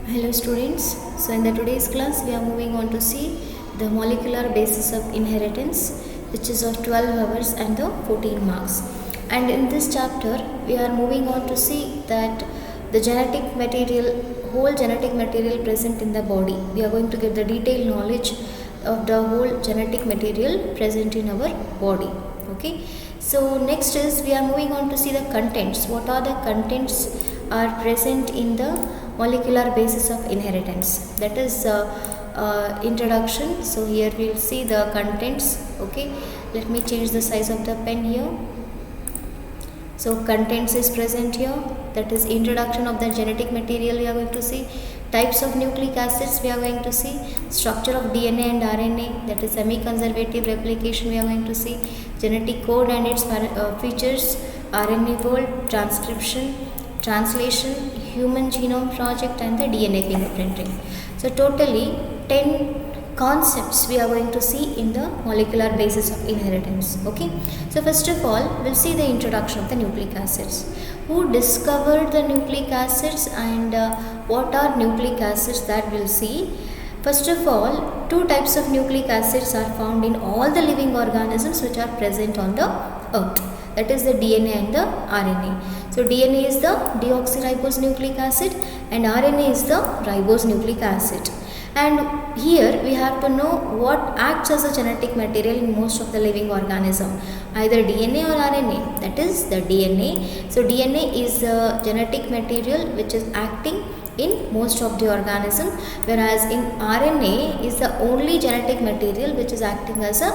Hello students, so in the today's class we are moving on to see the molecular basis of inheritance, which is of 12 hours and the 14 marks. And in this chapter we are moving on to see that the genetic material, whole genetic material present in the body. We are going to get the detailed knowledge of the whole genetic material present in our body. Okay, so next is we are moving on to see the contents. What are the contents are present in the molecular basis of inheritance? That is introduction. So here we will see the contents. Okay, let me change the size of the pen here. So contents is present here, that is introduction of the genetic material we are going to see, types of nucleic acids we are going to see, structure of DNA and RNA, that is semi-conservative replication we are going to see, genetic code and its features, RNA world, transcription, translation, human genome project and the DNA fingerprinting. So totally 10 concepts we are going to see in the molecular basis of inheritance. Okay, so first of all we'll see the introduction of the nucleic acids. Who discovered the nucleic acids and what are nucleic acids, that we'll see. First of all, two types of nucleic acids are found in all the living organisms which are present on the earth, that is the DNA and the RNA. So DNA is the deoxyribose nucleic acid and RNA is the ribose nucleic acid. And here we have to know what acts as a genetic material in most of the living organism, either DNA or RNA, that is the DNA. So DNA is the genetic material which is acting in most of the organism, whereas in RNA is the only genetic material which is acting as a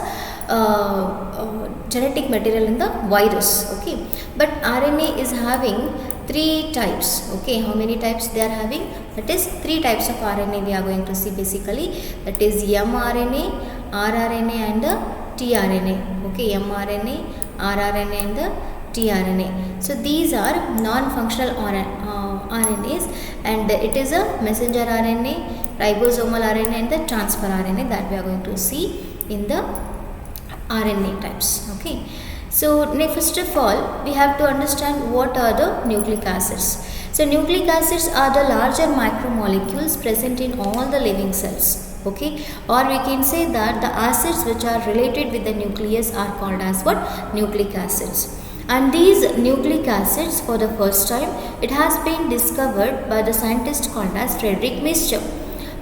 genetic material in the virus. Okay, but RNA is having three types. Okay, how many types they are having? That is three types of RNA we are going to see basically, that is mRNA, rRNA and the tRNA. Okay, mRNA, rRNA and the tRNA. So these are non-functional RNAs and it is a messenger RNA, ribosomal RNA and the transfer RNA that we are going to see in the RNA types. Okay, so first of all we have to understand what are the nucleic acids. So nucleic acids are the larger macromolecules present in all the living cells. Okay, or we can say that the acids which are related with the nucleus are called as what? Nucleic acids. And these nucleic acids, for the first time, it has been discovered by the scientist called as Friedrich Miescher.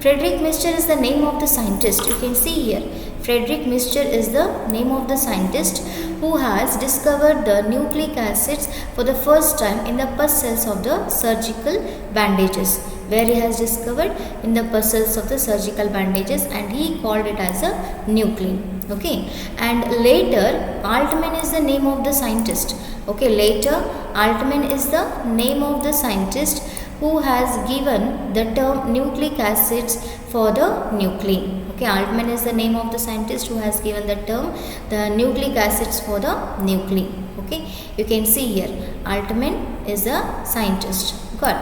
Friedrich Miescher is the name of the scientist. You can see here, Friedrich Miescher is the name of the scientist who has discovered the nucleic acids for the first time in the pus cells of the surgical bandages, where he has discovered in the pus cells of the surgical bandages, and he called it as a nuclein. Okay, and later Altman is the name of the scientist. Okay, later Altman is the name of the scientist who has given the term nucleic acids for the nuclein. Okay, Altman is the name of the scientist who has given the term the nucleic acids for the nuclein. Okay, you can see here Altman is a scientist. Got.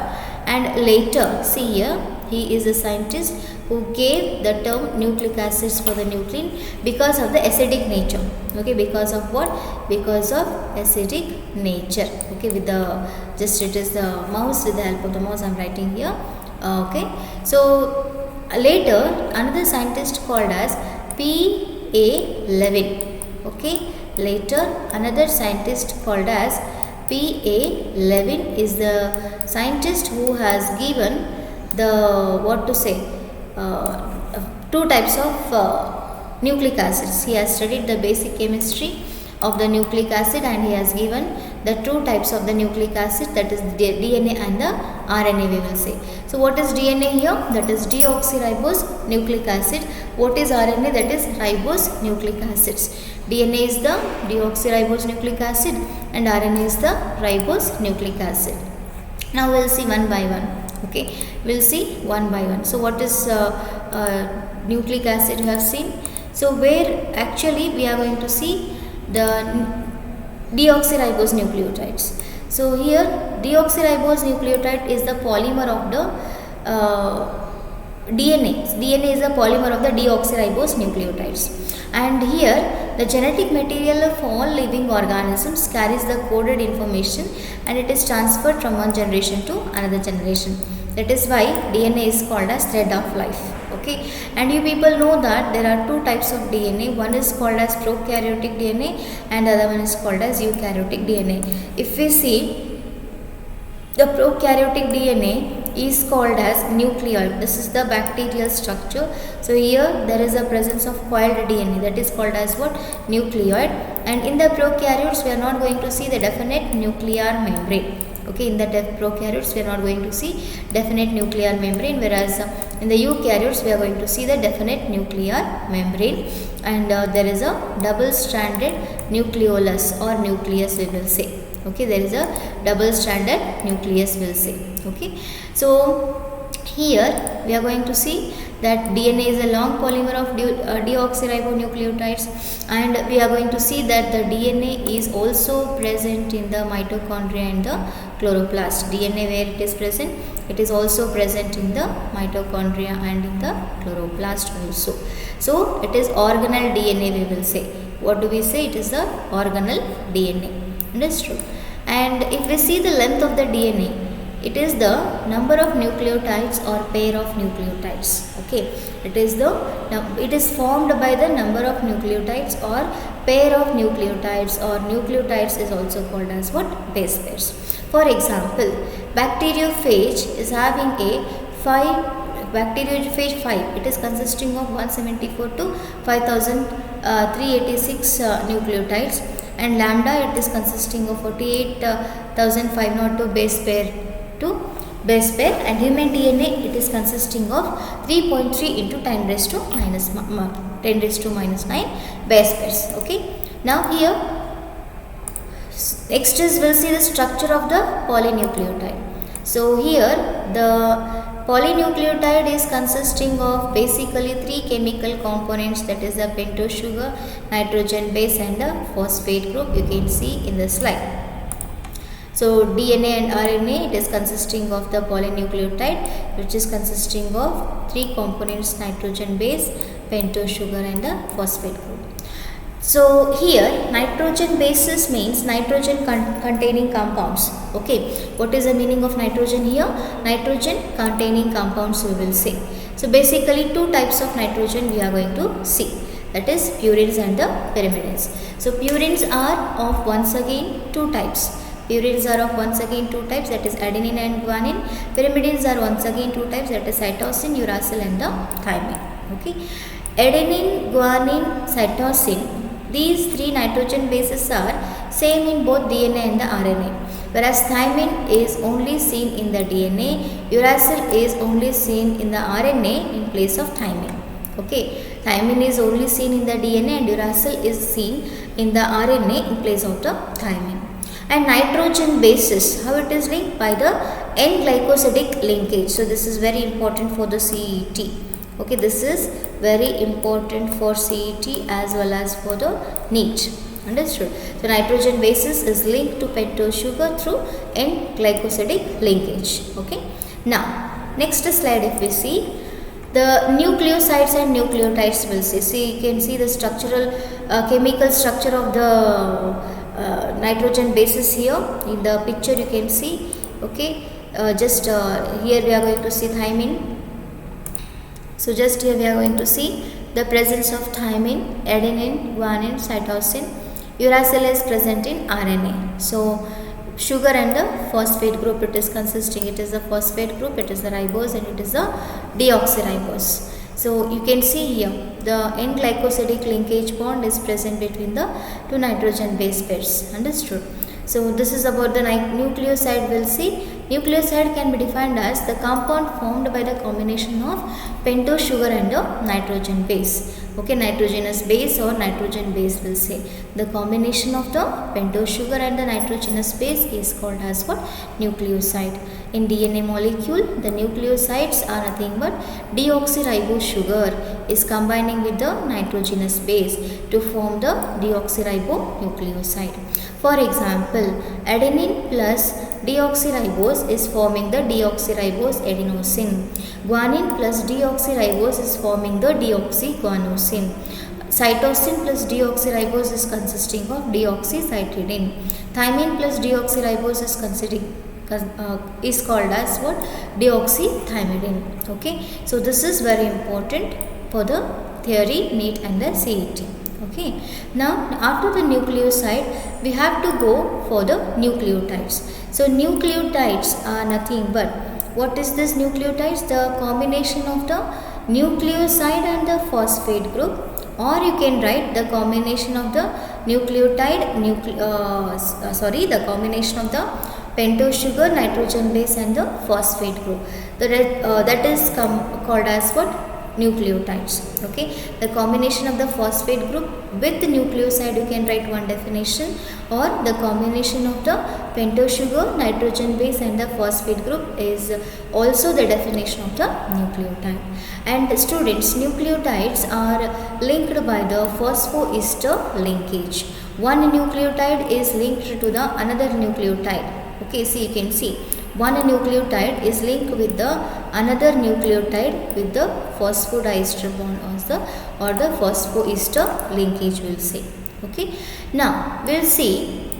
And later, see here, he is a scientist who gave the term nucleic acids for the nuclein because of the acidic nature. Okay, because of what? Because of acidic nature. Okay, with the, just it is the mouse, with the help of the mouse I am writing here. Okay, so later another scientist called as P.A. Levin. Okay, later another scientist called as P.A. Levin is the scientist who has given the, what to say, two types of nucleic acids. He has studied the basic chemistry of the nucleic acid and he has given the two types of the nucleic acid, that is DNA and the RNA we will say. So what is DNA here? That is deoxyribose nucleic acid. What is RNA? That is ribose nucleic acids. DNA is the deoxyribose nucleic acid and RNA is the ribose nucleic acid. Now we will see one by one. Okay, we will see one by one. So what is nucleic acid you have seen? So where actually we are going to see the deoxyribose nucleotides. So here deoxyribose nucleotide is the polymer of the DNA. DNA is a polymer of the deoxyribose nucleotides. And here the genetic material of all living organisms carries the coded information and it is transferred from one generation to another generation. That is why DNA is called as thread of life. Okay, and you people know that there are two types of DNA. One is called as prokaryotic DNA and the other one is called as eukaryotic DNA. If we see, the prokaryotic DNA is called as nucleoid. This is the bacterial structure. So here there is a presence of coiled DNA, that is called as what? Nucleoid. And in the prokaryotes we are not going to see the definite nuclear membrane. Okay, in the prokaryotes we are not going to see definite nuclear membrane, whereas in the eukaryotes we are going to see the definite nuclear membrane, and there is a double stranded nucleolus or nucleus, we will say. Okay, there is a double stranded nucleus, will say. Okay, so here we are going to see that DNA is a long polymer of deoxyribonucleotides, and we are going to see that the DNA is also present in the mitochondria and the chloroplast. DNA, where it is present, it is also present in the mitochondria and in the chloroplast also. So it is organelle DNA, we will say. What do we say? It is the organelle DNA. Understood? And if we see the length of the DNA, it is the number of nucleotides or pair of nucleotides. Okay, it is formed by the number of nucleotides or pair of nucleotides, or nucleotides is also called as what? Base pairs. For example, bacteriophage is having a bacteriophage 5. It is consisting of 174 to 5386 nucleotides, and lambda, it is consisting of 48,502 base pair to base pair, and human DNA, it is consisting of 3.3 into 10 raised to minus 9 base pairs. Okay, now here next is we'll see the structure of the polynucleotide. So here the polynucleotide is consisting of basically three chemical components, that is the pentose sugar, nitrogen base and the phosphate group, you can see in the slide. So DNA and RNA, it is consisting of the polynucleotide, which is consisting of three components, nitrogen base, pentose sugar and the phosphate group. So here nitrogen bases means nitrogen containing compounds. Okay, what is the meaning of nitrogen here? Nitrogen containing compounds, we will say. So basically two types of nitrogen we are going to see, that is purines and the pyrimidines. So purines are of once again two types. Purines are of once again two types, that is adenine and guanine. Pyrimidines are once again two types, that is cytosine, uracil and the thymine. Okay, adenine, guanine, cytosine, these three nitrogen bases are same in both DNA and the RNA, whereas thymine is only seen in the DNA, uracil is only seen in the RNA in place of thymine. Okay, thymine is only seen in the DNA and uracil is seen in the RNA in place of the thymine. And nitrogen bases, how it is linked? By the N-glycosidic linkage. So this is very important for the CET. Okay, this is very important for CET as well as for the NEET. Understood? So nitrogen bases is linked to pentose sugar through N-glycosidic linkage. Okay. Now next slide, if we see the nucleosides and nucleotides, will see. See, you can see the structural chemical structure of the nitrogen bases here in the picture, you can see. Okay, here we are going to see thymine. So just here we are going to see the presence of thymine, adenine, guanine, cytosine. Uracil is present in RNA. So sugar and the phosphate group, it is consisting, it is the phosphate group, it is the ribose and it is the deoxyribose. So you can see here the N-glycosidic linkage bond is present between the two nitrogen base pairs. Understood? So this is about the nucleoside. We'll see nucleoside can be defined as the compound formed by the combination of pentose sugar and a nitrogen base. Okay, nitrogenous base or nitrogen base, will say. The combination of the pentose sugar and the nitrogenous base is called as what? Nucleoside. In DNA molecule, the nucleosides are nothing but deoxyribose sugar is combining with the nitrogenous base to form the deoxyribonucleoside. For example, adenine plus deoxyribose is forming the deoxyribose adenosine. Guanine plus deoxyribose is forming the deoxyguanosine. Cytosine plus deoxyribose is consisting of deoxycytidine. Thymine plus deoxyribose is is called as what? Deoxythymidine. Okay, so this is very important for the theory, NEET and the CET. Okay, now after the nucleoside we have to go for the nucleotides. So nucleotides are nothing but, what is this nucleotides? The combination of the nucleoside and the phosphate group, or you can write the combination of the nucleotide, the combination of the pentose sugar, nitrogen base and the phosphate group. That is called as what? Nucleotides. Okay, the combination of the phosphate group with the nucleoside, you can write one definition, or the combination of the pentose sugar, nitrogen base and the phosphate group is also the definition of the nucleotide. And students, nucleotides are linked by the phosphoester linkage. One nucleotide is linked to the another nucleotide. Okay, see, you can see one nucleotide is linked with the another nucleotide with the phosphodiester bond or the phosphoester linkage, we'll say. Okay, now we'll see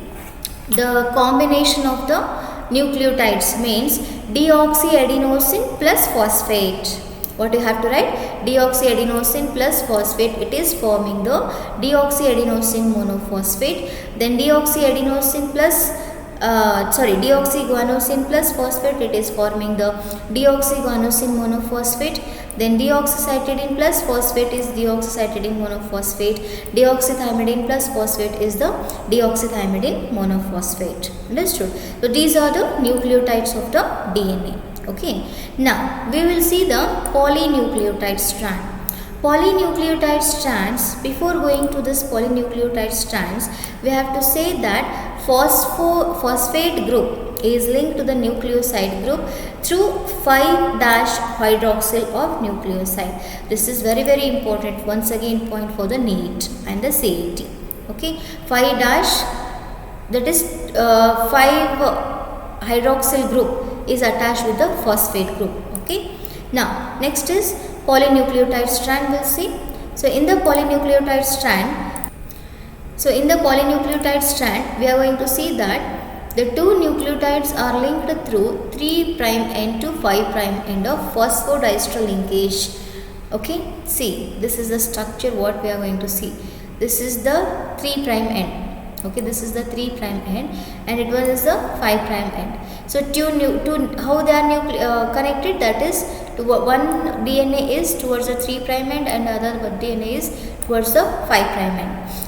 the combination of the nucleotides means deoxyadenosine plus phosphate. What you have to write? Deoxyadenosine plus phosphate, it is forming the deoxyadenosine monophosphate. Then deoxyadenosine plus deoxyguanosine plus phosphate, it is forming the deoxyguanosine monophosphate. Then deoxycytidine plus phosphate is deoxycytidine monophosphate. Deoxythymidine plus phosphate is the deoxythymidine monophosphate. Understood? So these are the nucleotides of the DNA. Okay. Now we will see the polynucleotide strand. Polynucleotide strands, before going to this polynucleotide strands, we have to say that phosphate group is linked to the nucleoside group through 5-hydroxyl of nucleoside. This is very, very important. Once again, point for the NEET and the CET. Okay, 5 dash, that is 5-hydroxyl group is attached with the phosphate group. Okay, now next is polynucleotide strand, we'll see. So in the polynucleotide strand, we are going to see that the two nucleotides are linked through 3' end to 5' end of phosphodiester linkage. Okay, see, this is the structure what we are going to see. This is the 3' end. Okay, this is the 3' end and it was the 5' end. So how they are connected, that is, one DNA is towards the 3' end and other DNA is towards the 5' end.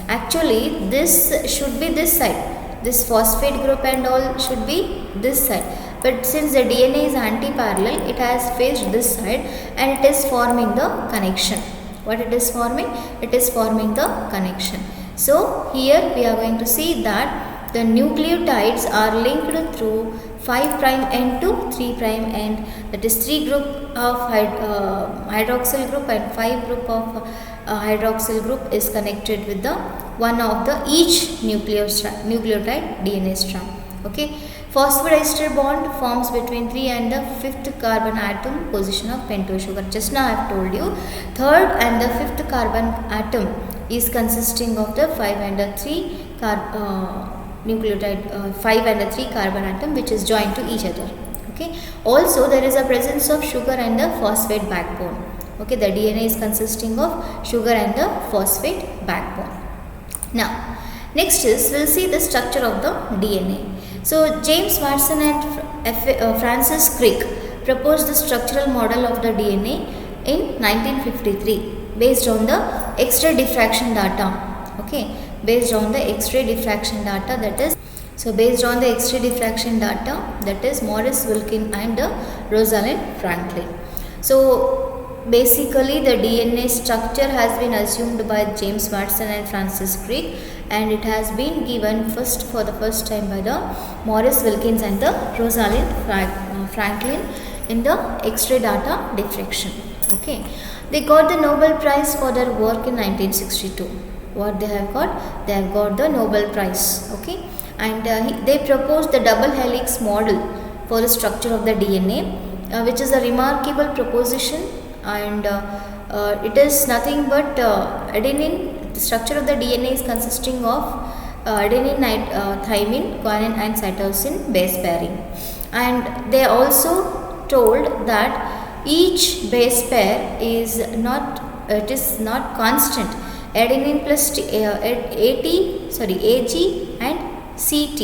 Actually, this should be this side. This phosphate group and all should be this side. But since the DNA is anti-parallel, it has faced this side and it is forming the connection. What it is forming? It is forming the connection. So here we are going to see that the nucleotides are linked through 5' end to 3' end. That is 3 group of hydroxyl group and 5 group of hydroxyl group is connected with the one of the each nucleotide DNA strand. Okay, phosphodiester bond forms between 3 and the 5th carbon atom position of pentose sugar. Just now I have told you, 3rd and the 5th carbon atom is consisting of the 5 and the 3 nucleotide 5 and the 3 carbon atom which is joined to each other. Okay, also there is a presence of sugar and the phosphate backbone. Okay, the DNA is consisting of sugar and the phosphate backbone. Now next is, we'll see the structure of the DNA. So James Watson and Francis Crick proposed the structural model of the DNA in 1953 based on the X-ray diffraction data. Okay, based on the X-ray diffraction data, that is, so based on the X-ray diffraction data, that is Maurice Wilkin and Rosalind Franklin. So basically the DNA structure has been assumed by James Watson and Francis Crick, and it has been given for the first time by the Maurice Wilkins and the Rosalind Franklin in the X-ray data diffraction. Okay, they got the Nobel Prize for their work in 1962. What they have got? They have got the Nobel Prize. Okay, and they proposed the double helix model for the structure of the DNA, which is a remarkable proposition, and it is nothing but adenine. The structure of the DNA is consisting of adenine, thymine, guanine and cytosine base pairing. And they also told that each base pair is not constant. Adenine plus Ag and Ct.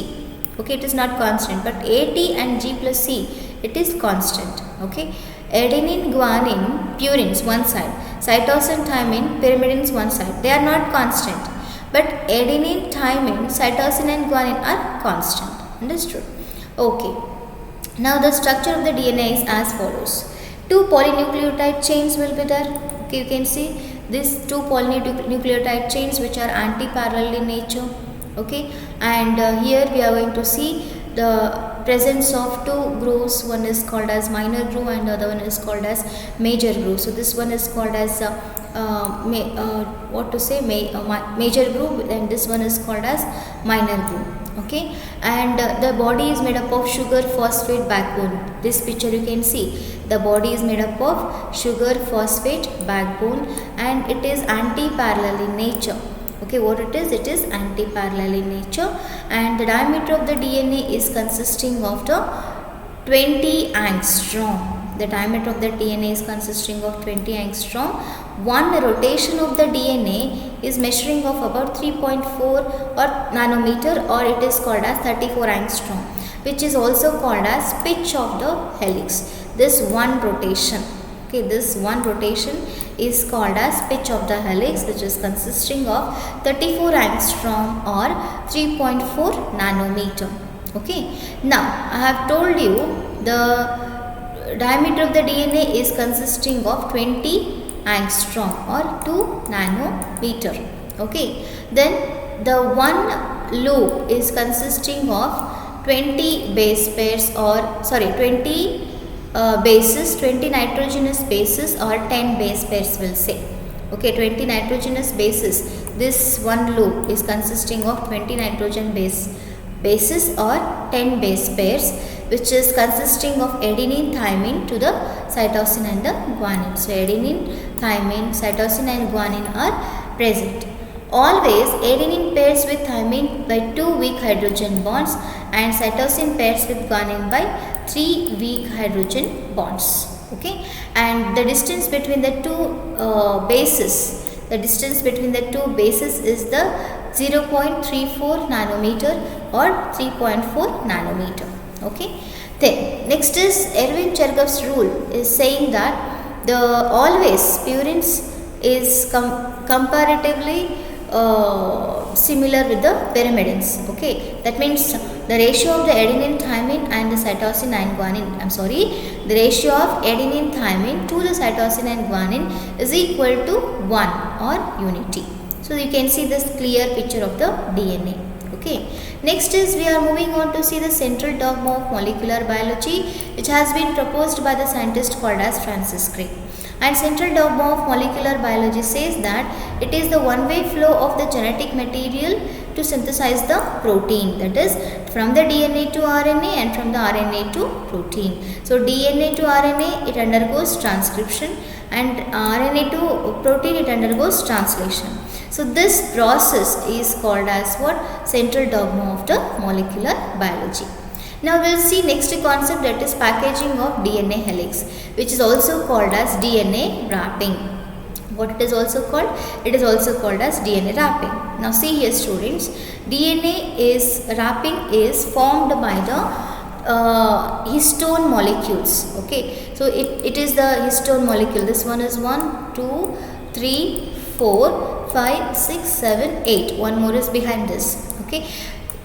Okay, it is not constant, but At and G plus C, it is constant. Okay, adenine, guanine, purines one side, cytosine, thymine, pyrimidines one side. They are not constant, but adenine, thymine, cytosine and guanine are constant. Understood? Okay. Now the structure of the DNA is as follows. Two polynucleotide chains will be there. Okay, you can see these two polynucleotide chains which are anti-parallel in nature. Okay, and here we are going to see the presence of two grooves. One is called as minor groove and the other one is called as major groove. So this one is called as major groove, and this one is called as minor groove. Okay, and the body is made up of sugar phosphate backbone. This picture you can see, the body is made up of sugar phosphate backbone and it is anti-parallel in nature. Okay, what it is anti-parallel in nature, and the diameter of the DNA is consisting of the 20 angstrom. The diameter of the DNA is consisting of 20 angstrom. One rotation of the DNA is measuring of about 3.4 or nanometer, or it is called as 34 angstrom, which is also called as pitch of the helix. This one rotation, okay, this one rotation is called as pitch of the helix, which is consisting of 34 angstrom or 3.4 nanometer. Okay, now I have told you the diameter of the DNA is consisting of 20 angstrom or 2 nanometer. Okay, then the one loop is consisting of 20 base pairs, or 20 bases, 20 nitrogenous bases or 10 base pairs will say. Okay, 20 nitrogenous bases. This one loop is consisting of 20 nitrogen bases or 10 base pairs, which is consisting of adenine, thymine to the cytosine and the guanine. So adenine, thymine, cytosine and guanine are present. Always adenine pairs with thymine by 2 weak hydrogen bonds and cytosine pairs with guanine by 3 weak hydrogen bonds. Okay, and the distance between the two bases, is the 0.34 nanometer or 3.4 nanometer. Okay, then next is Erwin Chergav's rule is saying that the always purines is comparatively similar with the pyrimidines. Okay, that means the ratio of the adenine, thymine and the cytosine and guanine, the ratio of adenine, thymine to the cytosine and guanine is equal to 1 or unity. So you can see this clear picture of the DNA. Okay, next is we are moving on to see the central dogma of molecular biology, which has been proposed by the scientist called as Francis Crick. And central dogma of molecular biology says that it is the one-way flow of the genetic material to synthesize the protein, that is from the DNA to RNA and from the RNA to protein. So DNA to RNA, it undergoes transcription, and RNA to protein, it undergoes translation. So this process is called as what? Central dogma of the molecular biology. Now we will see next concept, that is packaging of DNA helix, which is also called as DNA wrapping. What it is also called? It is also called as DNA wrapping. Now see here students, DNA wrapping is formed by the histone molecules. Okay, so it is the histone molecule. This one is 1, 2, 3, 4, 5, 6, 7, 8. One more is behind this. Okay.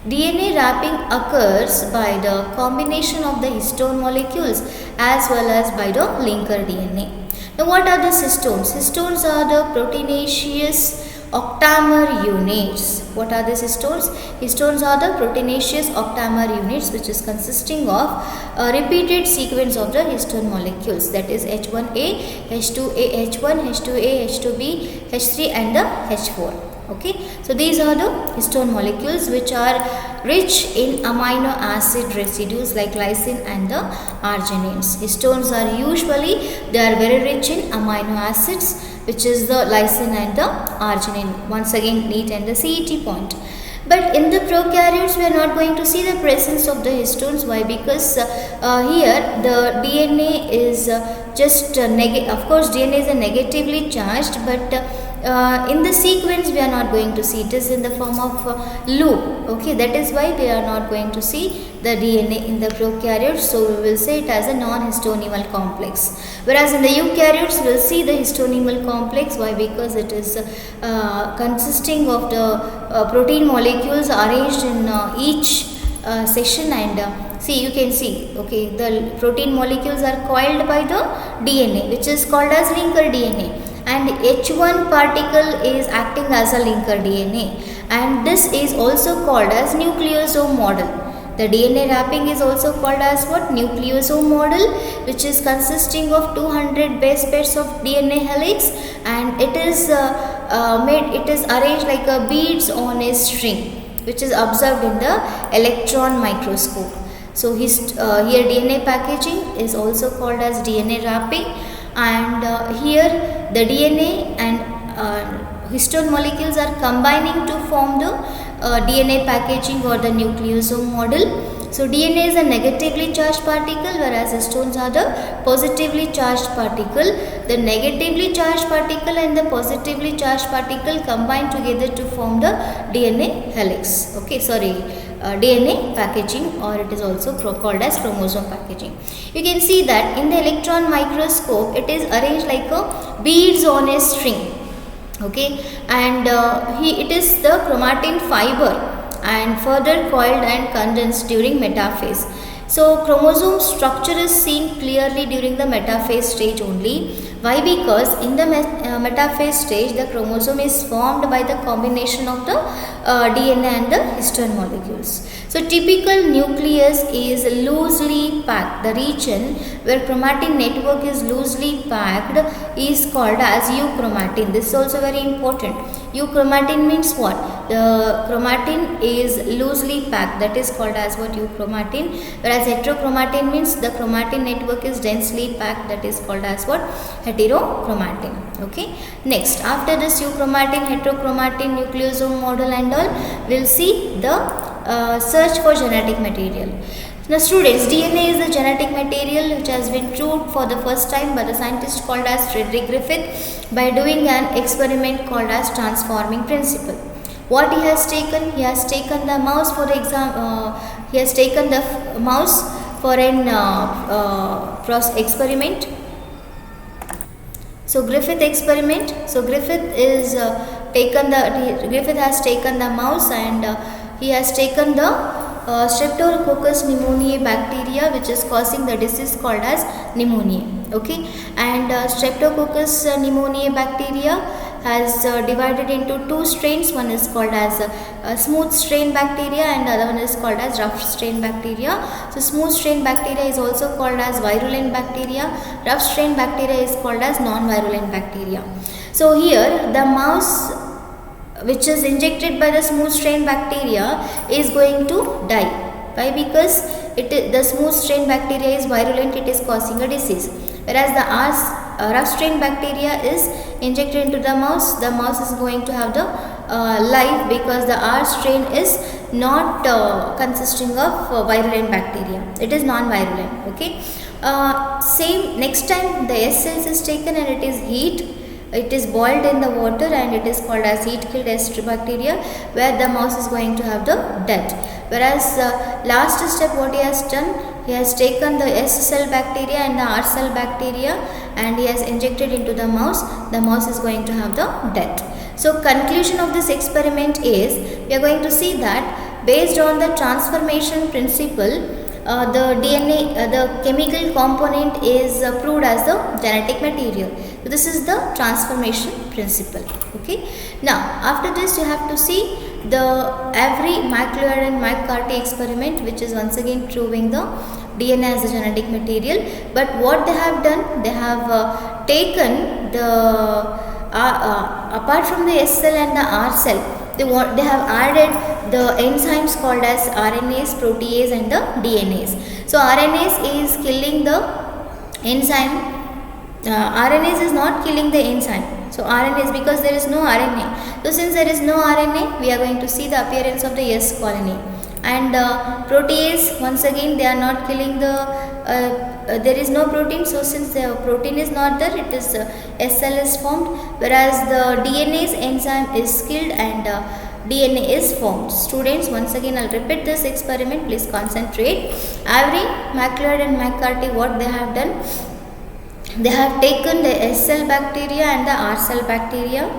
DNA wrapping occurs by the combination of the histone molecules as well as by the linker DNA. Now what are these histones? Histones are the proteinaceous octamer units. What are these histones? Histones are the proteinaceous octamer units, which is consisting of a repeated sequence of the histone molecules, that is H1A, H2A, H1, H2A, H2B, H3 and the H4. Okay, so these are the histone molecules which are rich in amino acid residues like lysine and the arginines. Histones are they are very rich in amino acids, which is the lysine and the arginine. Once again, NEET and the CET point. But in the prokaryotes, we are not going to see the presence of the histones. Why? Because here the DNA is just negative. Of course, DNA is a negatively charged, but in the sequence we are not going to see. It is in the form of loop. Okay, that is why we are not going to see the DNA in the prokaryotes. So we will say it as a non-histonimal complex. Whereas in the eukaryotes, we will see the histonimal complex. Why? Because it is consisting of the protein molecules arranged in each section, and see, you can see, okay, the protein molecules are coiled by the DNA, which is called as linker DNA, and H1 particle is acting as a linker DNA, and this is also called as nucleosome model. The DNA wrapping is also called as what? Nucleosome model, which is consisting of 200 base pairs of DNA helix, and it is arranged like a beads on a string, which is observed in the electron microscope. So here DNA packaging is also called as DNA wrapping, and here the DNA and histone molecules are combining to form the DNA packaging or the nucleosome model. So DNA is a negatively charged particle, whereas histones are the positively charged particle. The negatively charged particle and the positively charged particle combine together to form the DNA helix. Okay, DNA packaging, or it is also called as chromosome packaging. You can see that in the electron microscope, it is arranged like a beads on a string. Okay, and it is the chromatin fiber and further coiled and condensed during metaphase. So chromosome structure is seen clearly during the metaphase stage only. Why? Because in the metaphase stage, the chromosome is formed by the combination of the DNA and the histone molecules. So typical nucleus is loosely packed. The region where chromatin network is loosely packed is called as euchromatin. This is also very important. Euchromatin means what? The chromatin is loosely packed. That is called as what? Euchromatin. Whereas heterochromatin means the chromatin network is densely packed. That is called as what? Heterochromatin. Okay. Next, after this euchromatin, heterochromatin, nucleosome model and all, we'll see the search for genetic material. Now students, DNA is the genetic material which has been proved for the first time by the scientist called as Frederick Griffith by doing an experiment called as transforming principle. What he has taken? He has taken the mouse for an experiment. So Griffith experiment. So Griffith has taken the mouse, and he has taken the Streptococcus pneumoniae bacteria, which is causing the disease called as pneumonia. Okay, and Streptococcus pneumoniae bacteria has divided into two strains. One is called as smooth strain bacteria, and the other one is called as rough strain bacteria. So smooth strain bacteria is also called as virulent bacteria. Rough strain bacteria is called as non-virulent bacteria. So here the mouse which is injected by the smooth strain bacteria is going to die. Why? Because the smooth strain bacteria is virulent, it is causing a disease. Whereas the rough strain bacteria is injected into the mouse is going to have the life, because the R strain is not consisting of virulent bacteria. It is non-virulent. Okay. Same next time the S cells is taken and it is heat. It is boiled in the water and it is called as heat killed S bacteria, where the mouse is going to have the death. Whereas last step what he has done, he has taken the S cell bacteria and the R cell bacteria and he has injected into the mouse is going to have the death. So conclusion of this experiment is, we are going to see that based on the transformation principle, the DNA, the chemical component is proved as the genetic material. So this is the transformation principle. Okay. Now after this you have to see the Avery, McLeod and McCarthy experiment, which is once again proving the DNA as a genetic material. But what they have done, they have taken the apart from the S cell and the R cell, they have added the enzymes called as RNase, protease and the DNase. So RNase is killing the enzyme. RNase is not killing the enzyme. So RNA is because there is no RNA. So since there is no RNA, we are going to see the appearance of the S colony. And protease, once again they are not killing the, there is no protein. So since the protein is not there, it is SL is formed, whereas the DNase enzyme is killed and DNA is formed. Students, once again I'll repeat this experiment, please concentrate. Avery, MacLeod and McCarthy, what they have done, they have taken the S cell bacteria and the R cell bacteria.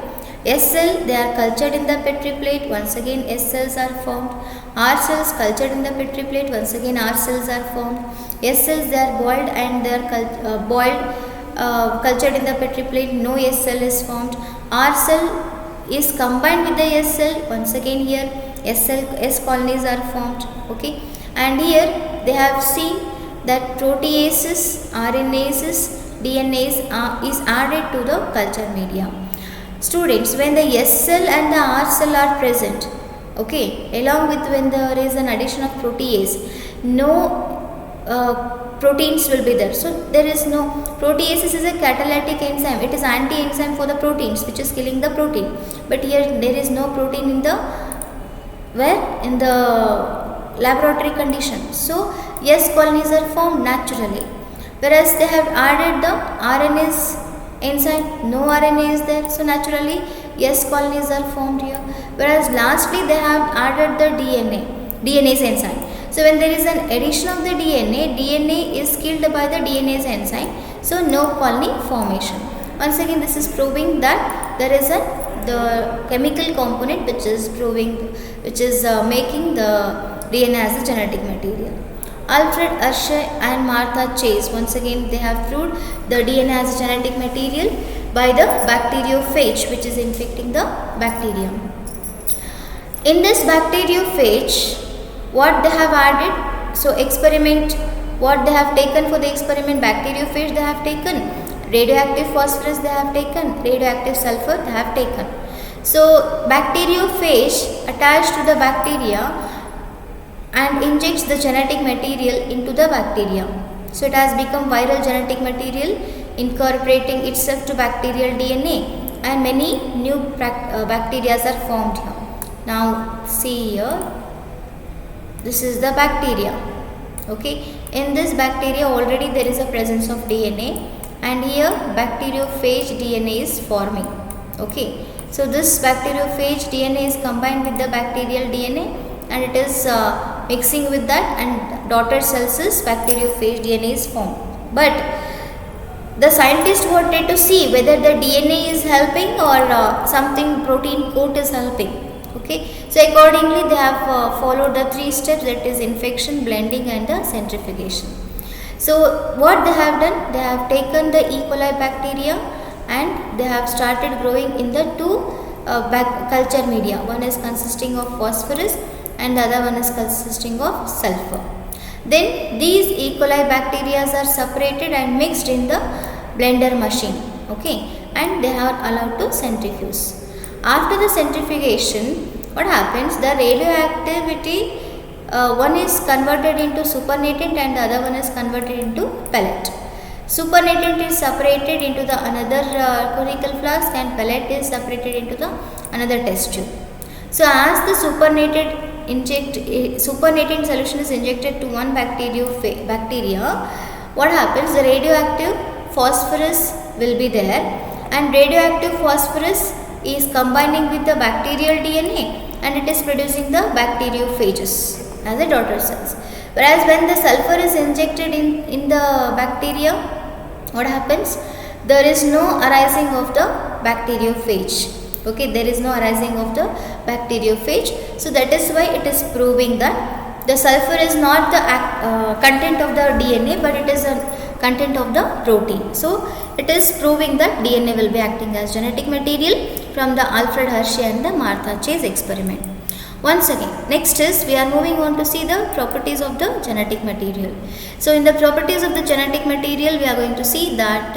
S cell, they are cultured in the Petri plate, once again S cells are formed. R cells cultured in the Petri plate, once again R cells are formed. S cells, they are boiled and they are cultured in the Petri plate, no S cell is formed. R cell is combined with the S cell, once again here S colonies are formed. Okay, and here they have seen that proteases, RNases, DNase is added to the culture media. Students, when the S cell and the R cell are present, okay, along with when there is an addition of protease, no proteins will be there. So there is no, proteases is a catalytic enzyme, it is anti-enzyme for the proteins which is killing the protein, but here there is no protein in the, where? In the laboratory condition. So S colonies are formed naturally, whereas they have added the RNase enzyme, no RNA is there, so naturally S colonies are formed here, whereas lastly they have added the DNase enzyme. So when there is an addition of the DNA is killed by the DNase enzyme, so no colony formation. Once again this is proving that there is the chemical component which is making the DNA as a genetic material. Alfred Hershey and Martha Chase, once again they have proved the DNA as a genetic material by the bacteriophage which is infecting the bacterium. In this bacteriophage, what they have added, so experiment, what they have taken for the experiment, bacteriophage they have taken, radioactive phosphorus they have taken, radioactive sulfur they have taken. So bacteriophage attached to the bacteria and injects the genetic material into the bacteria. So it has become viral genetic material incorporating itself to bacterial DNA, and many new bacteria are formed here. Now see here, this is the bacteria. Okay, in this bacteria already there is a presence of DNA, and here bacteriophage DNA is forming. Okay, so this bacteriophage DNA is combined with the bacterial DNA and it is mixing with that, and daughter cells is bacteriophage DNA is formed. But the scientist wanted to see whether the DNA is helping or something protein coat is helping. Okay, so accordingly they have followed the 3 steps, that is infection, blending and the centrifugation. So what they have done, they have taken the E. coli bacteria and they have started growing in the 2 culture media. One is consisting of phosphorus and the other one is consisting of sulfur. Then these E. coli bacteria are separated and mixed in the blender machine. Okay, and they are allowed to centrifuge. After the centrifugation, what happens, the radioactivity, one is converted into supernatant and the other one is converted into pellet. Supernatant is separated into the another conical flask and pellet is separated into the another test tube. So as the supernatant solution is injected to one bacteria, what happens, the radioactive phosphorus will be there, and radioactive phosphorus is combining with the bacterial DNA and it is producing the bacteriophages as a daughter cells. Whereas when the sulfur is injected in the bacteria, what happens, there is no arising of the bacteriophage. Okay, there is no arising of the bacteriophage. So that is why it is proving that the sulfur is not the content of the DNA, but it is a content of the protein. So it is proving that DNA will be acting as genetic material from the Alfred Hershey and the Martha Chase experiment. Once again, next is we are moving on to see the properties of the genetic material. So in the properties of the genetic material, we are going to see that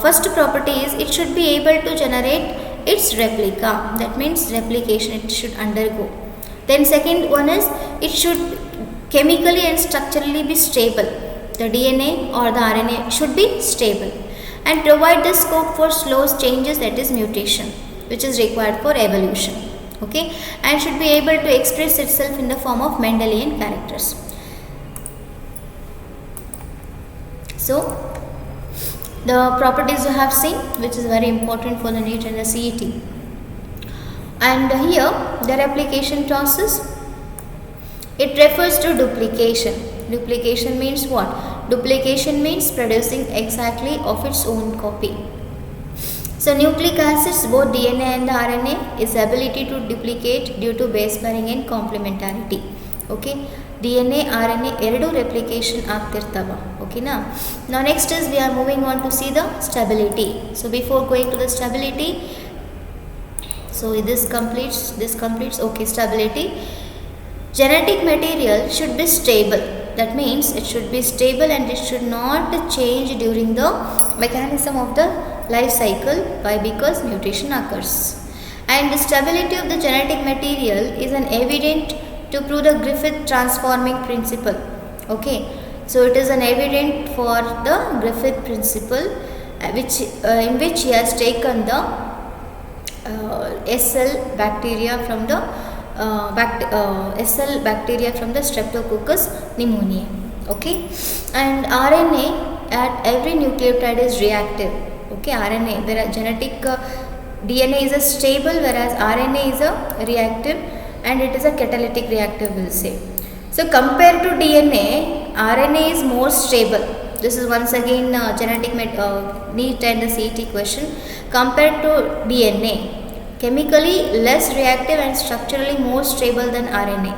first property is it should be able to generate its replica. That means replication it should undergo. Then second one is it should chemically and structurally be stable. The DNA or the RNA should be stable. and provide the scope for slow changes, that is mutation, which is required for evolution. Okay, and should be able to express itself in the form of Mendelian characters. So the properties you have seen, which is very important for the NEET and the CET. And here the replication process, it refers to duplication. Duplication means what? Duplication means producing exactly of its own copy. So nucleic acids, both DNA and the RNA, is ability to duplicate due to base pairing and complementarity. Okay, DNA RNA ಎರಡು replication ಆಗ್ತಿರ್ತವ. Okay na. Now next is we are moving on to see the stability. So before going to the stability, so this completes. Okay, stability. Genetic material should be stable. That means it should be stable and it should not change during the mechanism of the life cycle. Why? Because mutation occurs. And the stability of the genetic material is an evident to prove the Griffith transforming principle. Okay, so it is an evident for the Griffith principle, in which he has taken the SL bacteria from the SL bacteria from the Streptococcus pneumoniae. Okay, and RNA at every nucleotide is reactive. Okay, RNA, there are genetic DNA is a stable, whereas RNA is a reactive, and it is a catalytic reactive, we'll say. So compared to DNA, RNA is more stable. This is once again genetic NEET and the CET question. Compared to DNA, chemically less reactive and structurally more stable than RNA.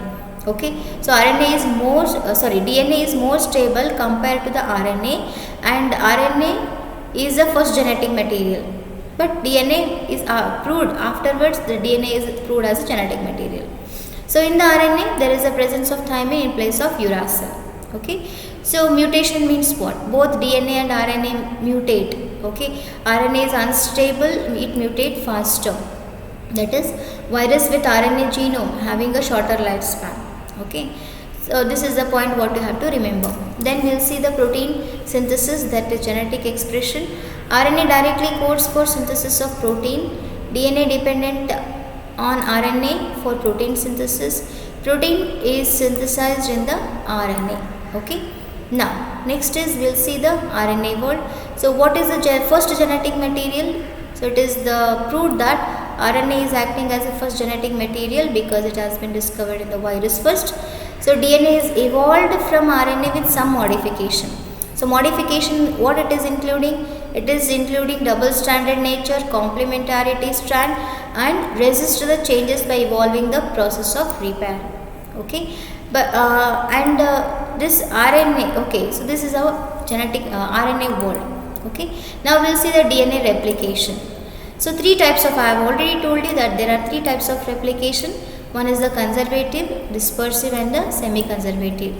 Okay, so DNA is more stable compared to the RNA, and RNA is the first genetic material, but DNA is proved afterwards. The DNA is proved as a genetic material. So in the RNA there is a presence of thymine in place of uracil. Okay, so mutation means what? Both DNA and RNA mutate. Okay, RNA is unstable, it mutates faster. That is, virus with RNA genome having a shorter lifespan. Okay, so this is the point what you have to remember. Then we will see the protein synthesis, that is genetic expression. RNA directly codes for synthesis of protein. DNA dependent on RNA for protein synthesis. Protein is synthesized in the RNA. Okay, now next is we will see the RNA world. So what is the first genetic material? So it is the proved that RNA is acting as a first genetic material because it has been discovered in the virus first. So DNA is evolved from RNA with some modification. So modification, what it is including? It is including double stranded nature, complementarity strand, and resist the changes by evolving the process of repair. Okay, but this RNA. Okay, so this is our genetic RNA world. Okay, now we will see the DNA replication. So three types of, I have already told you that there are three types of replication. One is the conservative, dispersive, and the semi-conservative.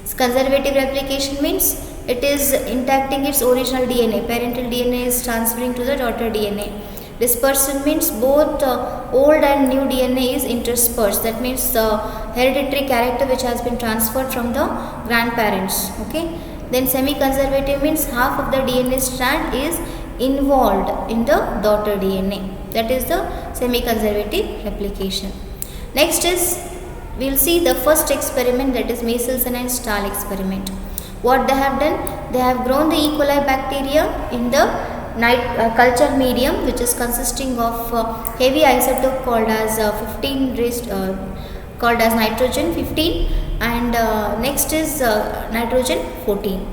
So conservative replication means it is intacting its original DNA. Parental DNA is transferring to the daughter DNA. Dispersion means both old and new DNA is interspersed. That means the hereditary character which has been transferred from the grandparents. Okay. Then semi-conservative means half of the DNA strand is involved in the daughter DNA. That is the semi-conservative replication. Next is, we will see the first experiment, that is Michelson and Stahl experiment. What they have done? They have grown the E. coli bacteria in the culture medium, which is consisting of heavy isotope called as called as nitrogen 15, and next is nitrogen 14.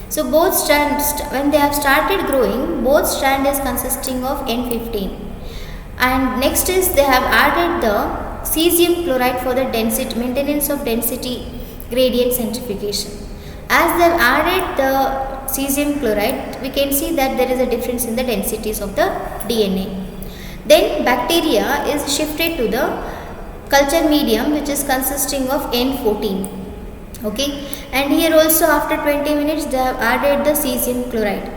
So both strands, when they have started growing, both strand is consisting of N15, and next is they have added the cesium chloride for the density, maintenance of density gradient centrifugation. As they have added the cesium chloride, we can see that there is a difference in the densities of the DNA. Then bacteria is shifted to the culture medium, which is consisting of N14. Okay, and here also after 20 minutes they have added the cesium chloride.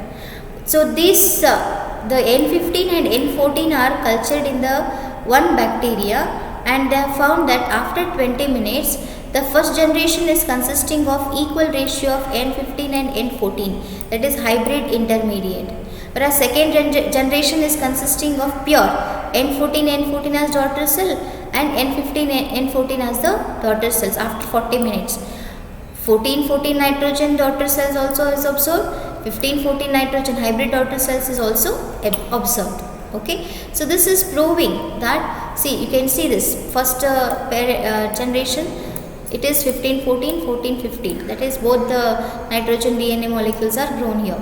So this the N15 and N14 are cultured in the one bacteria, and they have found that after 20 minutes the first generation is consisting of equal ratio of N15 and N14, that is hybrid intermediate. Whereas second generation is consisting of pure N14 as daughter cell and N14 as the daughter cells after 40 minutes. 14 nitrogen daughter cells also is observed. 15 nitrogen hybrid daughter cells is also observed. Okay, so this is proving that, see, you can see this first generation, it is 15 that is both the nitrogen DNA molecules are grown here.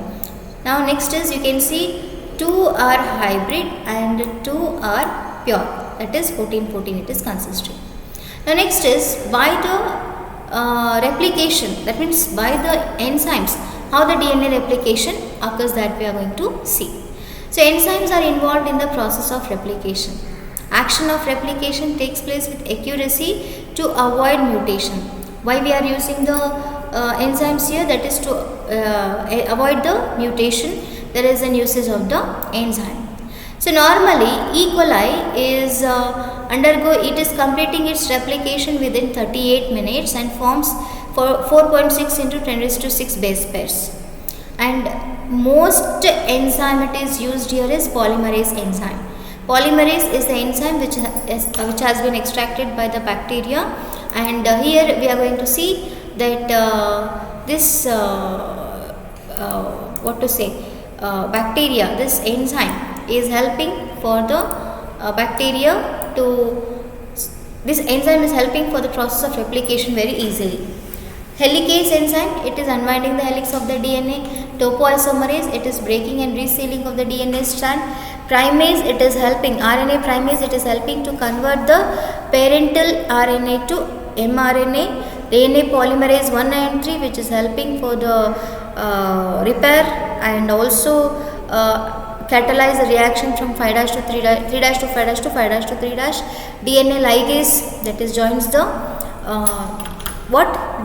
Now next is, you can see 2 are hybrid and 2 are pure, that is 14 it is consisting. Now next is by the replication, that means by the enzymes, how the DNA replication occurs, that we are going to see. So enzymes are involved in the process of replication. Action of replication takes place with accuracy to avoid mutation. Why we are using the enzymes here? That is to avoid the mutation. There is an usage of the enzyme. So normally E. coli is it is completing its replication within 38 minutes and forms 4.6 into 10⁶ base pairs. And most enzyme it is used here is polymerase enzyme. Polymerase is the enzyme which has been extracted by the bacteria, and here we are going to see that this bacteria, this enzyme is helping for the bacteria to, this enzyme is helping for the process of replication very easily. Helicase enzyme, it is unwinding the helix of the DNA. Topoisomerase, it is breaking and resealing of the DNA strand. Primase, it is helping, RNA primase, it is helping to convert the parental RNA to mRNA. DNA polymerase 1 and 3, which is helping for the repair and also catalyze the reaction from 5' to 3' to 5' to 5' to 3'. DNA ligase, that is joins the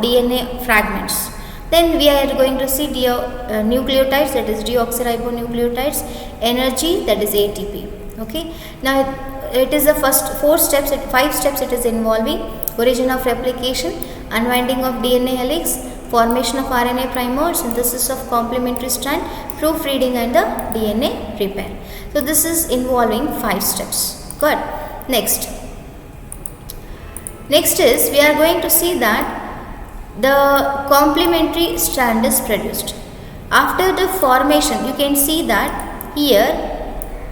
DNA fragments. Then we are going to see nucleotides, that is deoxyribonucleotides, energy, that is ATP. Okay. Now it is the first 5 steps it is involving: origin of replication, unwinding of DNA helix, formation of RNA primer, synthesis of complementary strand, proofreading and the DNA repair. So this is involving 5 steps. Good. Next is, we are going to see that the complementary strand is produced. After the formation, you can see that here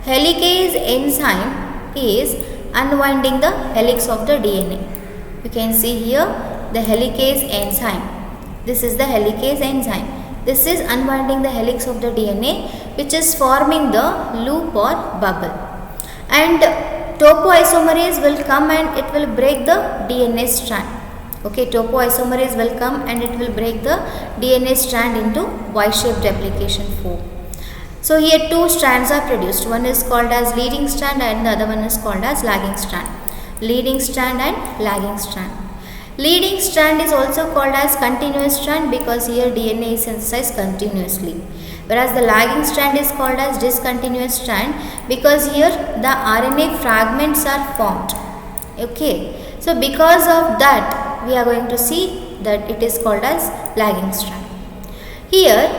helicase enzyme is unwinding the helix of the DNA. You can see here the helicase enzyme. This is the helicase enzyme. This is unwinding the helix of the DNA, which is forming the loop or bubble. And topoisomerase will come and it will break the DNA strand. Okay, topoisomerase will come and it will break the DNA strand into Y-shaped replication form. So here 2 strands are produced. One is called as leading strand and the other one is called as lagging strand. Leading strand and lagging strand. Leading strand is also called as continuous strand because here DNA is synthesized continuously. Whereas the lagging strand is called as discontinuous strand because here the RNA fragments are formed. Okay. So because of that, we are going to see that it is called as lagging strand. Here,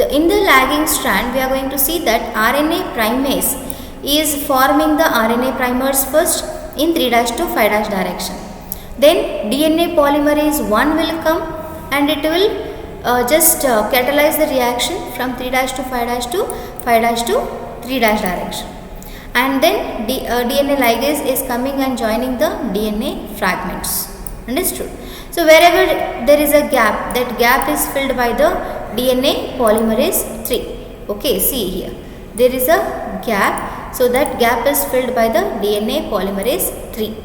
in the lagging strand, we are going to see that RNA primase is forming the RNA primers first in 3' to 5' direction. Then DNA polymerase 1 will come and it will just catalyze the reaction from 3' to 5' to 5' to 3' direction. And then DNA ligase is coming and joining the DNA fragments. Understood? So wherever there is a gap, that gap is filled by the DNA polymerase 3. Okay, see here. There is a gap, so that gap is filled by the DNA polymerase 3.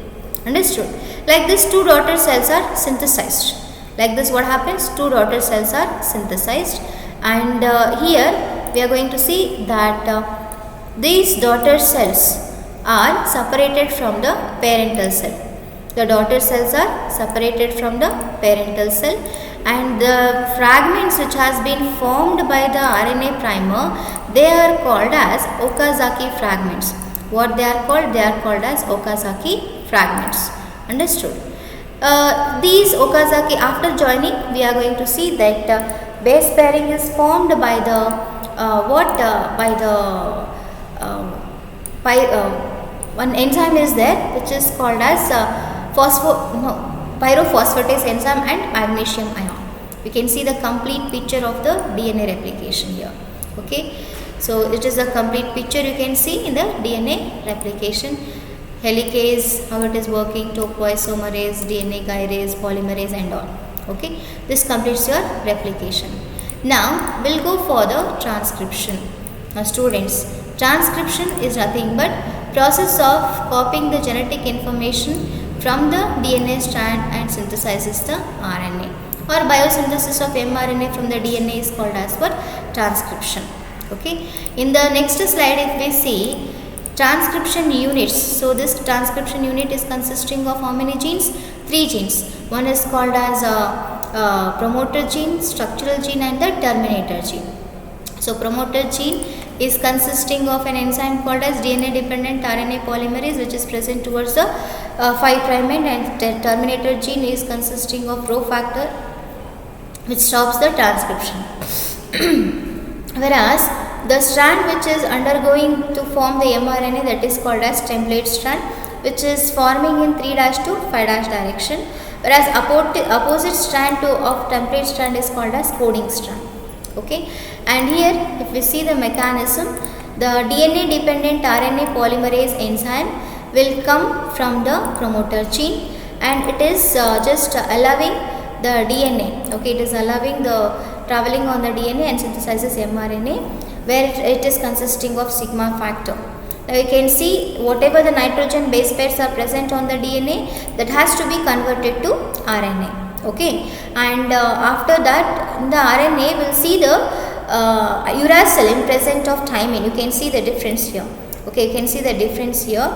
Understood? Like this, 2 daughter cells are synthesized. Like this, what happens? 2 daughter cells are synthesized, and here we are going to see that these daughter cells are separated from the parental cell. The daughter cells are separated from the parental cell, and the fragments which has been formed by the RNA primer, they are called as Okazaki fragments. What they are called? They are called as Okazaki fragments. Understood? These Okazaki, after joining, we are going to see that base pairing is formed by the by the one enzyme is there which is called as pyrophosphatase enzyme and magnesium ion. We can see the complete picture of the DNA replication here. Okay, so it is a complete picture you can see in the DNA replication. Helicase, how it is working, topoisomerase, DNA gyrase, polymerase and all. Okay, this completes your replication. Now we'll go for the transcription. Now students, transcription is nothing but process of copying the genetic information from the DNA strand and synthesizes the RNA, or biosynthesis of mRNA from the DNA is called as for transcription. Okay, in the next slide if we see transcription units. So this transcription unit is consisting of how many genes? 3 genes. One is called as promoter gene, structural gene and the terminator gene. So promoter gene is consisting of an enzyme called as DNA dependent RNA polymerase which is present towards the 5' end, and the terminator gene is consisting of Rho factor which stops the transcription. Whereas the strand which is undergoing to form the mRNA, that is called as template strand, which is forming in 3' to 5' direction, whereas opposite strand of template strand is called as coding strand. Okay, and here if we see the mechanism, the DNA dependent RNA polymerase enzyme will come from the promoter gene, and it is just allowing the DNA, okay, it is allowing the traveling on the DNA and synthesizes mRNA, where it is consisting of sigma factor. Now you can see whatever the nitrogen base pairs are present on the DNA, that has to be converted to RNA. Okay, and after that in the RNA we will see the uracil present of thymine. You can see the difference here. Okay, you can see the difference here.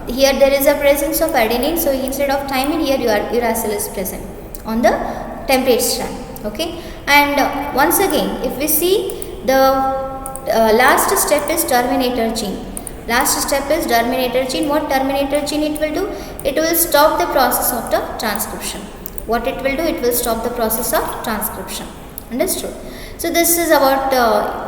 Here there is a presence of adenine, so instead of thymine here uracil is present on the template strand. Okay, and once again if we see the last step is terminator gene. Last step is terminator gene. What terminator gene it will do? It will stop the process of the transcription. What it will do? It will stop the process of transcription. Understood? So this is about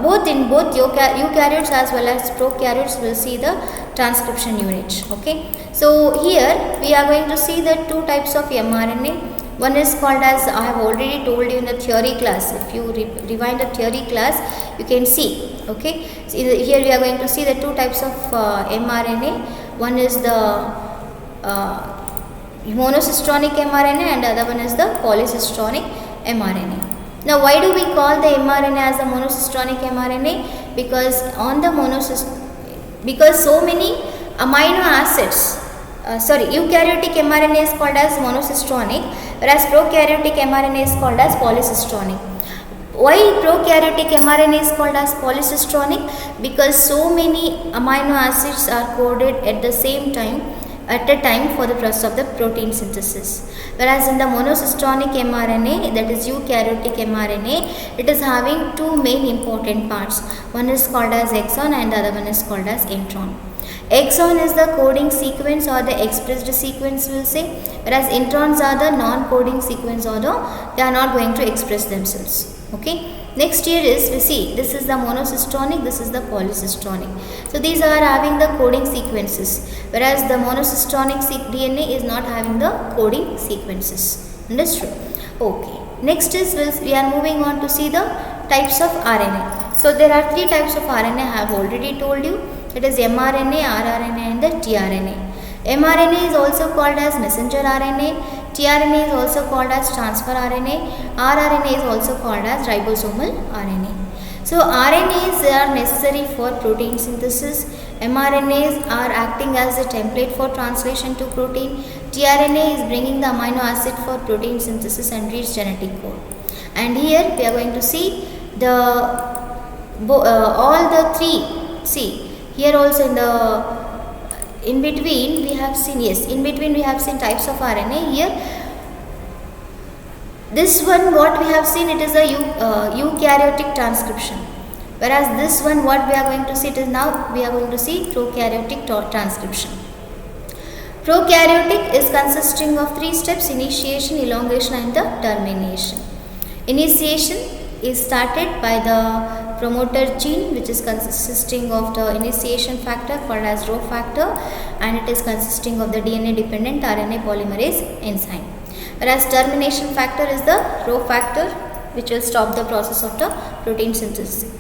both eukaryotes as well as prokaryotes will see the transcription unit. Okay. So here we are going to see the 2 types of mRNA. One is called as, I have already told you in the theory class. If you rewind the theory class, you can see. Okay. So here we are going to see the 2 types of mRNA. One is the monocistronic mRNA and the other one is the polycistronic mRNA. Now why do we call the mRNA as the monocistronic mRNA? Because on the because so many amino acids, eukaryotic mRNA is called as monocistronic, whereas prokaryotic mRNA is called as polycistronic. Why prokaryotic mRNA is called as polycistronic? Because so many amino acids are coded at the same time, at a time for the process of the protein synthesis. Whereas in the monocistronic mRNA, that is eukaryotic mRNA, it is having 2 main important parts. One is called as exon and the other one is called as intron. Exon is the coding sequence or the expressed sequence will say, whereas introns are the non-coding sequence or they are not going to express themselves. Okay. Next here is, we see this is the monocistronic, this is the polycistronic. So these are having the coding sequences, whereas the monocistronic DNA is not having the coding sequences. Understood? Okay. Next is, we are moving on to see the types of RNA. So there are 3 types of RNA I have already told you. It is mRNA, rRNA and the tRNA. mRNA is also called as messenger RNA. tRNA is also called as transfer RNA. rRNA is also called as ribosomal RNA. So RNAs are necessary for protein synthesis. mRNAs are acting as a template for translation to protein. tRNA is bringing the amino acid for protein synthesis and reads genetic code. And here we are going to see the all the 3. See here also in between we have seen, yes, in between we have seen types of RNA. Here this one what we have seen, it is a eukaryotic transcription, whereas this one what we are going to see, it is now we are going to see prokaryotic transcription. Prokaryotic is consisting of 3 steps: initiation, elongation and the termination. Initiation is started by the promoter gene, which is consisting of the initiation factor called as Rho factor, and it is consisting of the DNA dependent RNA polymerase enzyme. Whereas termination factor is the Rho factor, which will stop the process of the protein synthesis,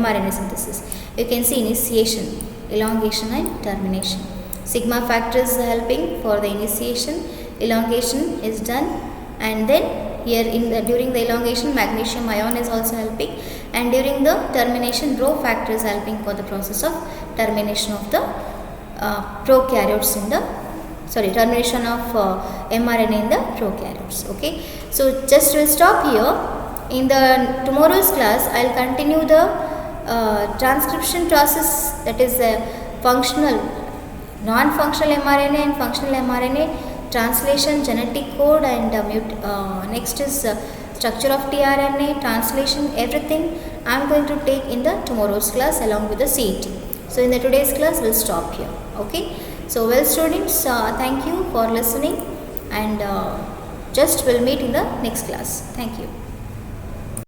mRNA synthesis. You can see initiation, elongation and termination. Sigma factor is helping for the initiation, elongation is done, and then here during the elongation magnesium ion is also helping, and during the termination Rho factor is helping for the process of termination of the prokaryotes in the termination of mRNA in the prokaryotes. Okay, so just will stop here. In the tomorrow's class I will continue the transcription process, that is functional, non-functional mRNA and functional mRNA, translation, genetic code, and next is structure of tRNA, translation, everything I am going to take in the tomorrow's class along with the CET. So in the today's class we'll stop here. Okay, so well students, thank you for listening, and just we'll meet in the next class. Thank you.